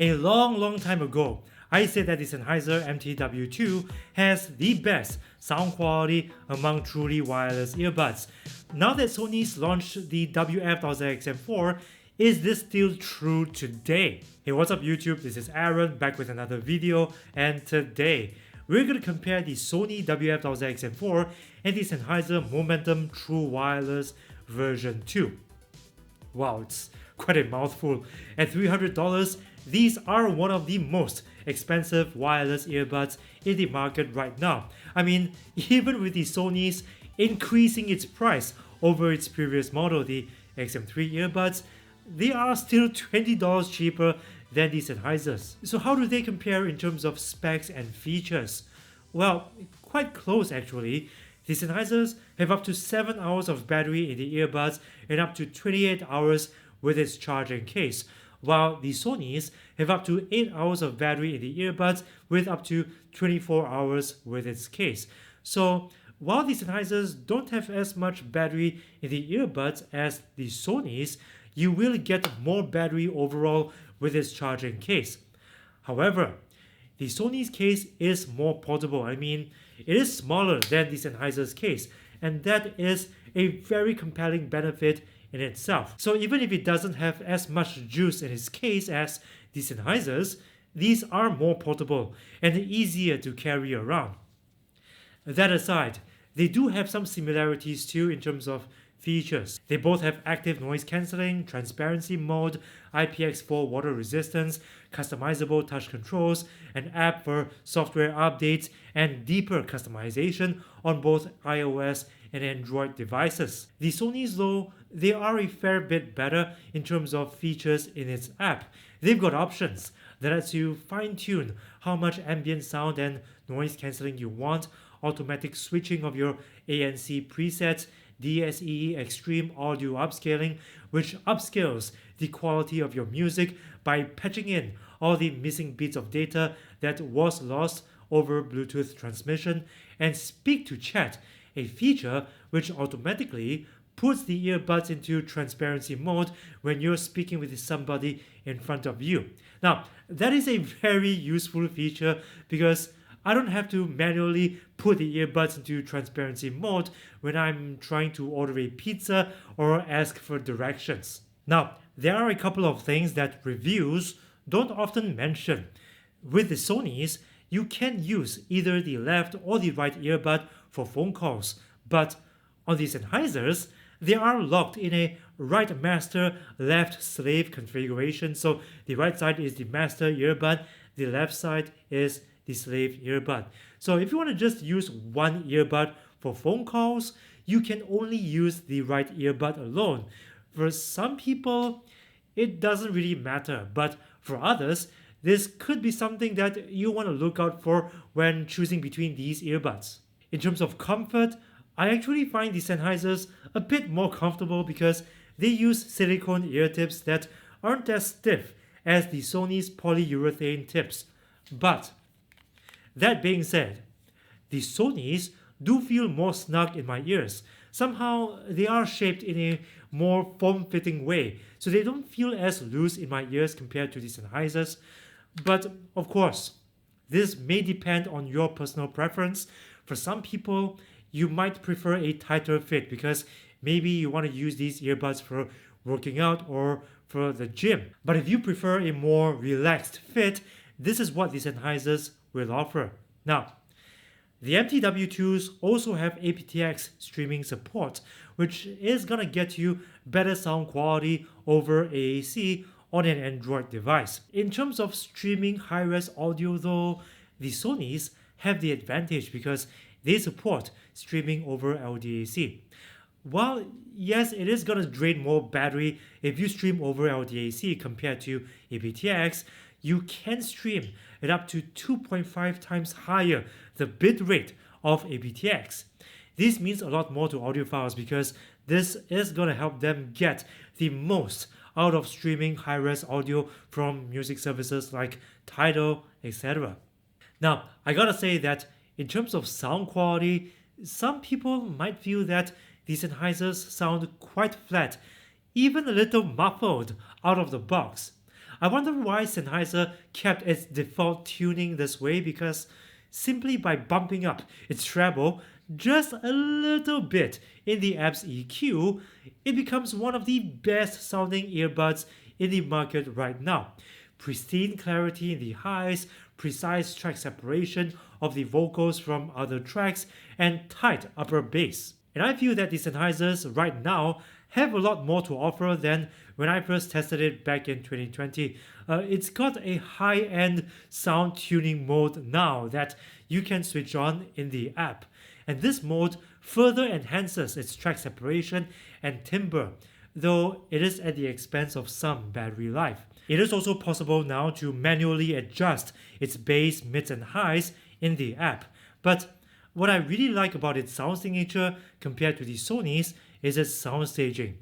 A long time ago, I said that the Sennheiser TW2 has the best sound quality among truly wireless earbuds. Now that Sony's launched the WF-1000XM4, is this still true today? Hey, what's up YouTube? This is Aaron back with another video, and today we're going to compare the Sony WF-1000XM4 and the Sennheiser Momentum True Wireless version 2. Wow, it's quite a mouthful. At $300, these are one of the most expensive wireless earbuds in the market right now. I mean, even with the Sony's increasing its price over its previous model, the XM3 earbuds, they are still $20 cheaper than the Sennheisers. So how do they compare in terms of specs and features? Well, quite close actually. The Sennheisers have up to 7 hours of battery in the earbuds and up to 28 hours with its charging case, while the Sonys have up to 8 hours of battery in the earbuds with up to 24 hours with its case. So while the Sennheisers don't have as much battery in the earbuds as the Sonys, you will get more battery overall with its charging case. However, the Sony's case is more portable. I mean, it is smaller than the Sennheiser's case, and that is a very compelling benefit in itself. So even if it doesn't have as much juice in its case as the Sennheisers, these are more portable and easier to carry around. That aside, they do have some similarities too in terms of features. They both have active noise cancelling, transparency mode, IPX4 water resistance, customizable touch controls, an app for software updates, and deeper customization on both iOS and Android devices. The Sonys though, they are a fair bit better in terms of features in its app. They've got options that lets you fine-tune how much ambient sound and noise cancelling you want, automatic switching of your ANC presets, DSE Extreme Audio Upscaling, which upscales the quality of your music by patching in all the missing bits of data that was lost over Bluetooth transmission, and Speak to Chat, a feature which automatically puts the earbuds into transparency mode when you're speaking with somebody in front of you. Now, that is a very useful feature because I don't have to manually put the earbuds into transparency mode when I'm trying to order a pizza or ask for directions. Now, there are a couple of things that reviews don't often mention. With the Sonys, you can use either the left or the right earbud for phone calls, but on the Sennheisers, they are locked in a right master, left slave configuration. So the right side is the master earbud, the left side is the slave earbud. So if you want to just use one earbud for phone calls, you can only use the right earbud alone. For some people, it doesn't really matter, but for others, this could be something that you want to look out for when choosing between these earbuds. In terms of comfort, I actually find the Sennheisers a bit more comfortable because they use silicone ear tips that aren't as stiff as the Sony's polyurethane tips. But that being said, the Sonys do feel more snug in my ears. Somehow they are shaped in a more form-fitting way, so they don't feel as loose in my ears compared to the Sennheisers. But of course, this may depend on your personal preference. For some people, you might prefer a tighter fit because maybe you want to use these earbuds for working out or for the gym. But if you prefer a more relaxed fit, this is what the Sennheisers will offer. Now, the MTW2s also have aptX streaming support, which is gonna get you better sound quality over AAC on an Android device. In terms of streaming high-res audio though, the Sonys have the advantage because they support streaming over LDAC. While yes, it is gonna drain more battery if you stream over LDAC compared to aptX, you can stream at up to 2.5 times higher the bit rate of aptX. This means a lot more to audiophiles because this is going to help them get the most out of streaming high-res audio from music services like Tidal, etc. Now, I gotta say that in terms of sound quality, some people might feel that the Sennheisers sound quite flat, even a little muffled out of the box. I wonder why Sennheiser kept its default tuning this way, because simply by bumping up its treble just a little bit in the app's EQ, it becomes one of the best sounding earbuds in the market right now. Pristine clarity in the highs, precise track separation of the vocals from other tracks, and tight upper bass. And I feel that the Sennheisers right now have a lot more to offer than when I first tested it back in 2020. It's got a high-end sound tuning mode now that you can switch on in the app. And this mode further enhances its track separation and timbre, though it is at the expense of some battery life. It is also possible now to manually adjust its bass, mids and highs in the app. But what I really like about its sound signature compared to the Sony's is its sound staging.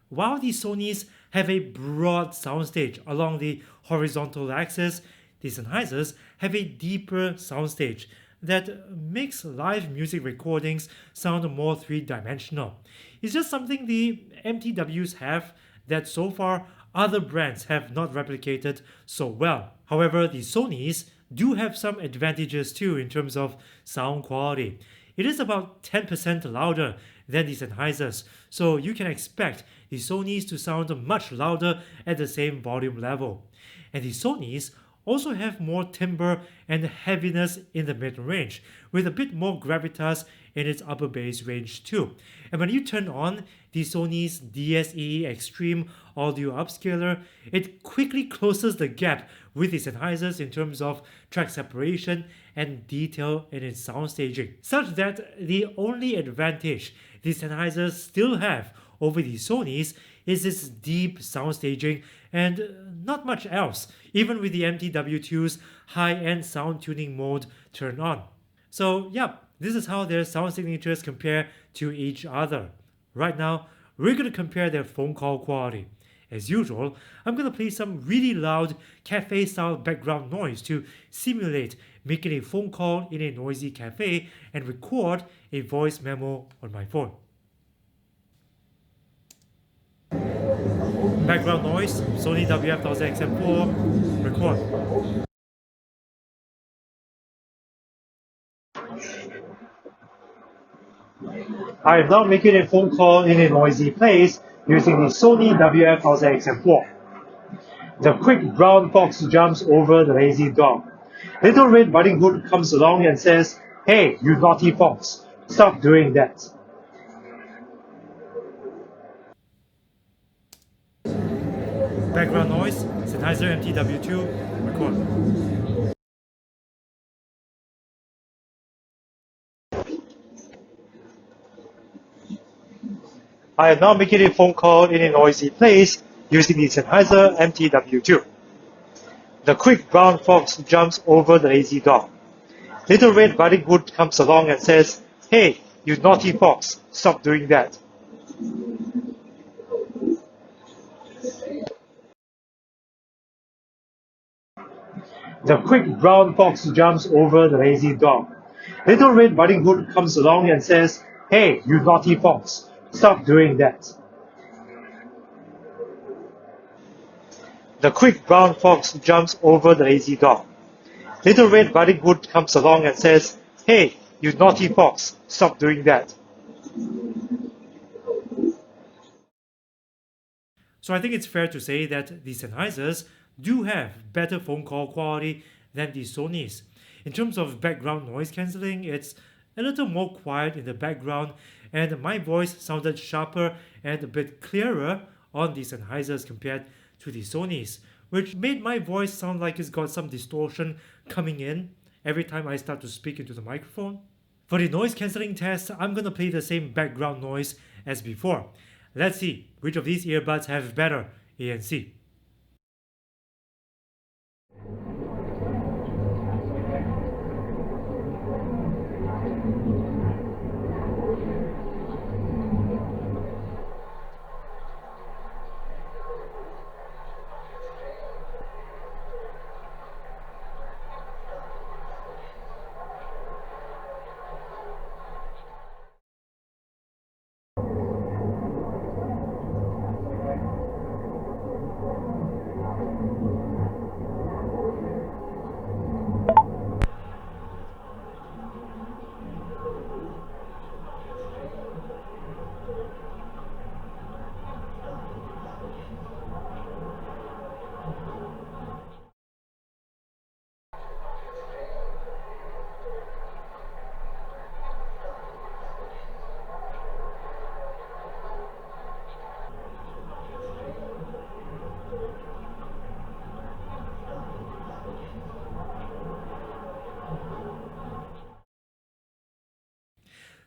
While the Sony's have a broad soundstage along the horizontal axis, the Sennheisers have a deeper soundstage that makes live music recordings sound more three-dimensional. It's just something the MTWs have that so far other brands have not replicated so well. However, the Sony's do have some advantages too in terms of sound quality. It is about 10% louder than the Sennheisers, so you can expect the Sony's to sound much louder at the same volume level. And the Sony's also have more timbre and heaviness in the mid-range, with a bit more gravitas in its upper bass range too. And when you turn on the Sony's DSE Extreme Audio Upscaler, it quickly closes the gap with the Sennheisers in terms of track separation and detail in its sound staging, such that the only advantage the Sennheisers still have over the Sony's is its deep sound staging and not much else, even with the MTW2's high-end sound tuning mode turned on. So yep, this is how their sound signatures compare to each other. Right now, we're going to compare their phone call quality. As usual, I'm going to play some really loud cafe-style background noise to simulate making a phone call in a noisy cafe and record a voice memo on my phone. Background noise, Sony WF-1000XM4, record. I am now making a phone call in a noisy place using the Sony WF-1000XM4. The quick brown fox jumps over the lazy dog. Little Red Riding Hood comes along and says, "Hey, you naughty fox, stop doing that." Background noise, Sennheiser TW2, record. I am now making a phone call in a noisy place using the Sennheiser TW2. The quick brown fox jumps over the lazy dog. Little Red Riding Hood comes along and says, "Hey, you naughty fox, stop doing that." The quick brown fox jumps over the lazy dog. Little Red Riding Hood comes along and says, "Hey, you naughty fox, stop doing that." The quick brown fox jumps over the lazy dog. Little Red Riding Hood comes along and says, "Hey, you naughty fox, stop doing that." So I think it's fair to say that the Sennheisers do have better phone call quality than the Sony's. In terms of background noise cancelling, it's a little more quiet in the background, and my voice sounded sharper and a bit clearer on the Sennheisers compared to the Sony's, which made my voice sound like it's got some distortion coming in every time I start to speak into the microphone. For the noise cancelling test, I'm gonna play the same background noise as before. Let's see which of these earbuds have better ANC.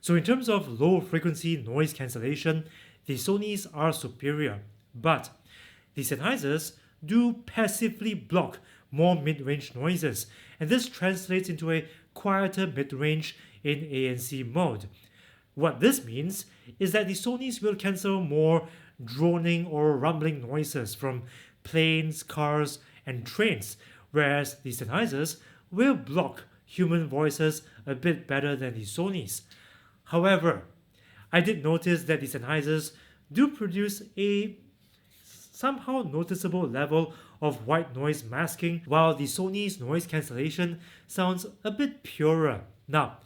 So in terms of low frequency noise cancellation, the Sonys are superior, but the Sennheisers do passively block more mid-range noises, and this translates into a quieter mid-range in ANC mode. What this means is that the Sonys will cancel more droning or rumbling noises from planes, cars, and trains, whereas the Sennheisers will block human voices a bit better than the Sonys. However, I did notice that the Sennheisers do produce a somehow noticeable level of white noise masking, while the Sony's noise cancellation sounds a bit purer. Now,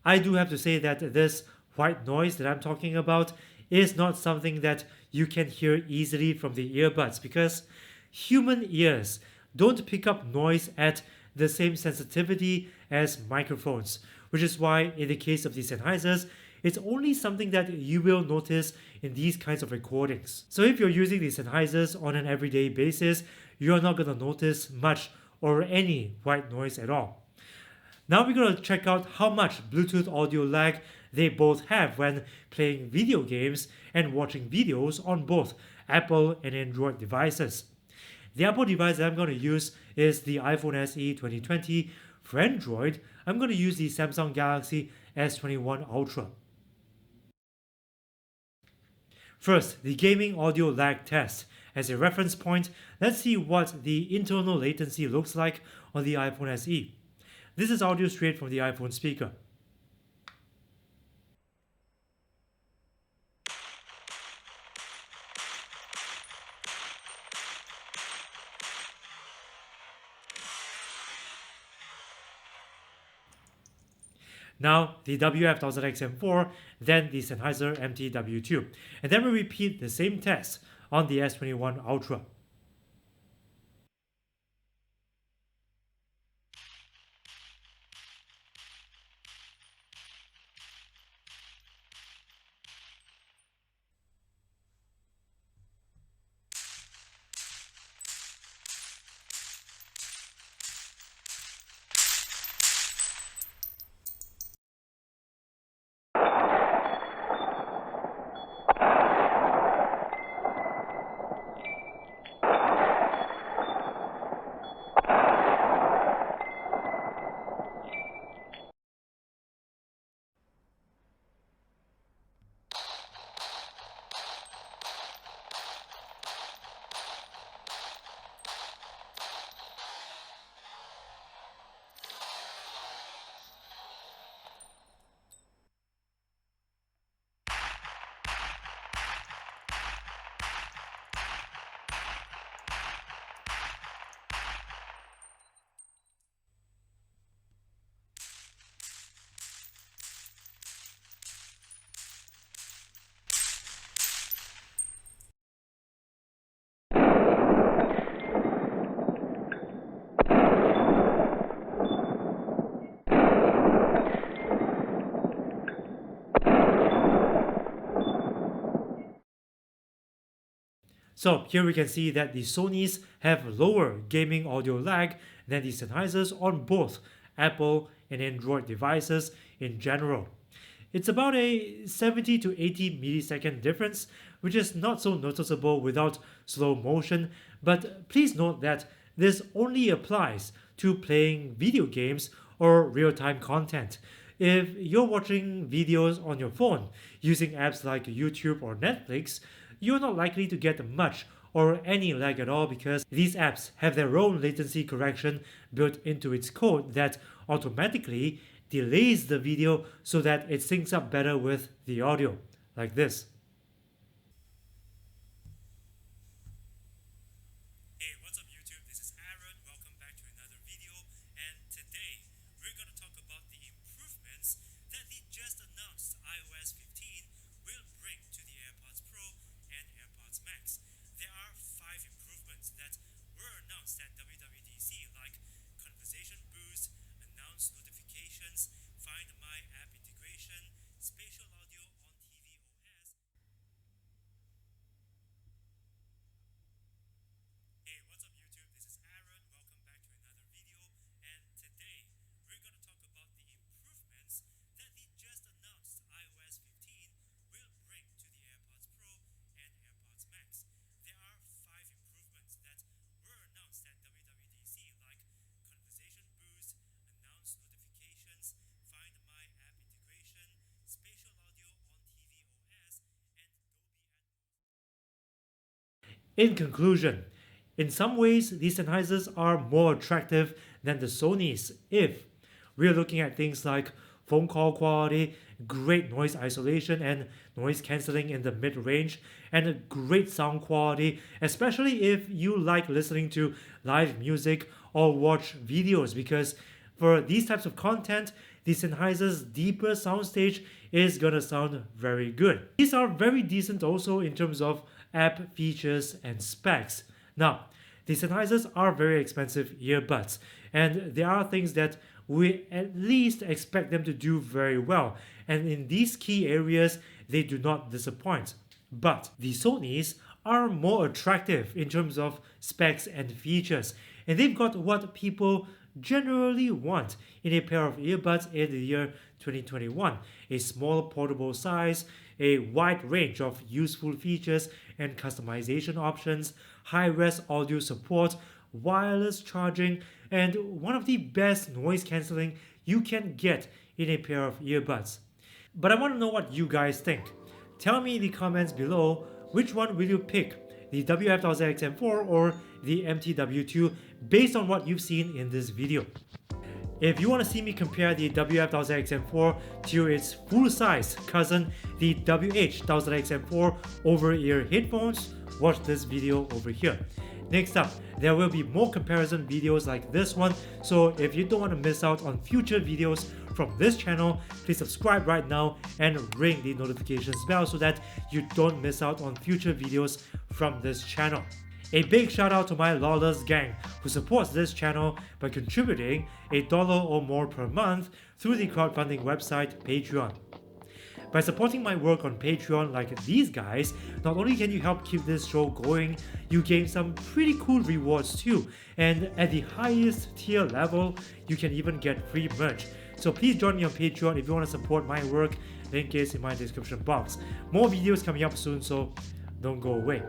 I do have to say that this white noise that I'm talking about is not something that you can hear easily from the earbuds because human ears don't pick up noise at the same sensitivity as microphones, which is why in the case of the Sennheisers, it's only something that you will notice in these kinds of recordings. So if you're using the Sennheisers on an everyday basis, you're not going to notice much or any white noise at all. Now we're going to check out how much Bluetooth audio lag they both have when playing video games and watching videos on both Apple and Android devices. The Apple device that I'm going to use is the iPhone SE 2020. For Android, I'm going to use the Samsung Galaxy S21 Ultra. First, the gaming audio lag test. As a reference point, let's see what the internal latency looks like on the iPhone SE. This is audio straight from the iPhone speaker. Now the WF-1000XM4, then the Sennheiser TW2. And then we repeat the same test on the S21 Ultra. So here we can see that the Sonys have lower gaming audio lag than the Sennheisers on both Apple and Android devices in general. It's about a 70 to 80 millisecond difference, which is not so noticeable without slow motion, but please note that this only applies to playing video games or real-time content. If you're watching videos on your phone using apps like YouTube or Netflix, you're not likely to get much or any lag at all because these apps have their own latency correction built into its code that automatically delays the video so that it syncs up better with the audio, like this. Hey, what's up YouTube? This is Aaron. Welcome back to another video, and today we're going to talk about the improvements that the just announced iOS 15 will bring to the AirPods Pro and AirPods Max. There are 5 improvements that were announced at WWDC, like Conversation Boost, Announced Notifications, Find My App Integration, Spatial Audio on tvOS, In conclusion, in some ways, these Sennheisers are more attractive than the Sonys if we're looking at things like phone call quality, great noise isolation and noise cancelling in the mid-range, and a great sound quality, especially if you like listening to live music or watch videos, because for these types of content, the Sennheiser's deeper soundstage is gonna sound very good. These are very decent also in terms of app features and specs. Now, the Sennheisers are very expensive earbuds, and there are things that we at least expect them to do very well, and in these key areas, they do not disappoint. But the Sonys are more attractive in terms of specs and features, and they've got what people generally want in a pair of earbuds in the year 2021. A small portable size, a wide range of useful features and customization options, high-res audio support, wireless charging, and one of the best noise cancelling you can get in a pair of earbuds. But I want to know what you guys think. Tell me in the comments below, which one will you pick, the WF-1000XM4 or the MTW2, based on what you've seen in this video. If you want to see me compare the WF-1000XM4 to its full-size cousin, the WH-1000XM4 over-ear headphones, watch this video over here. Next up, there will be more comparison videos like this one, so if you don't want to miss out on future videos from this channel, please subscribe right now and ring the notifications bell so that you don't miss out on future videos from this channel. A big shout out to my lawless gang who supports this channel by contributing $1 or more per month through the crowdfunding website Patreon. By supporting my work on Patreon like these guys, not only can you help keep this show going, you gain some pretty cool rewards too, and at the highest tier level, you can even get free merch. So please join me on Patreon if you want to support my work, link is in my description box. More videos coming up soon, so don't go away.